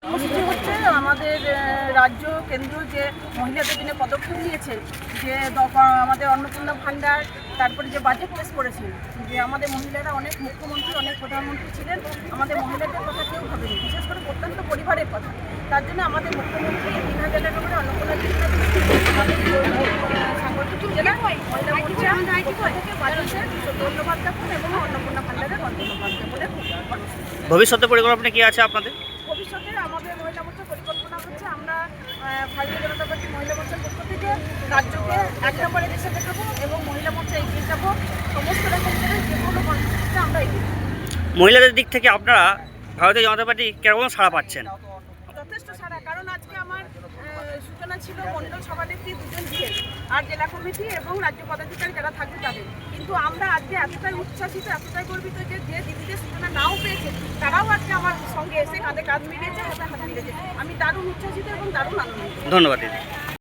কর্মসূচি হচ্ছে আমাদের রাজ্য কেন্দ্র যে মহিলাদের জন্য পদক্ষেপ নিয়েছে, যে আমাদের অন্নপূর্ণা ভাণ্ডার, তারপরে যে বাজেট পেশ করেছে, যে আমাদের মহিলারা অনেক মুখ্যমন্ত্রী অনেক প্রধানমন্ত্রী ছিলেন, আমাদের মহিলাদের কথা কেউ ভাবেনি, বিশেষ করে প্রত্যন্ত পরিবারের কথা। তার জন্য আমাদের মুখ্যমন্ত্রী ৩,০০০ টাকা করে অন্নপূর্ণা যোজনা দিয়েছে। আমাদের সাংগঠনিক জেলা মহিলা মোর্চা পক্ষ থেকে বাজেটে ধন্যবাদ জ্ঞাপন এবং অন্নপূর্ণা ভাণ্ডারের ধন্যবাদ জ্ঞাপনের ভবিষ্যতে পরিকল্পনা কি আছে আপনাদের? ভবিষ্যতে আমাদের মহিলা মোর্চার পরিকল্পনা হচ্ছে আমরা ভারতীয় জনতা পার্টি মহিলা মোর্চার পক্ষ থেকে রাজ্যকে এক নম্বরে দেশে দেখাবো এবং মহিলা মোর্চা এগিয়ে যাবো। সমস্ত রকম করে যে কোনো কর্মসূচিতে আমরা এগিয়ে যাবো। মহিলাদের দিক থেকে আপনারা ভারতীয় জনতা পার্টি কেমন সাড়া পাচ্ছেন? যথেষ্ট সারা, কারণ আজকে আমার সূচনা ছিল মণ্ডল সভানেত্রী দুজন দিয়ে, আর জেলা কমিটি এবং রাজ্য পদাধিকারী যারা থাকবে তাদের। কিন্তু আমরা আজকে এতটাই উচ্ছ্বাসিত, এতটাই গর্বিত যে দিদিদের সূচনা নাও পেয়েছে, তারাও আজকে আমার সঙ্গে এসে কাঁধে কাঁধ মিলিয়েছে, হাতে হাত মিলিয়েছে। আমি দারুণ উচ্ছ্বাসিত এবং দারুণ আনন্দিত। ধন্যবাদ দিদি।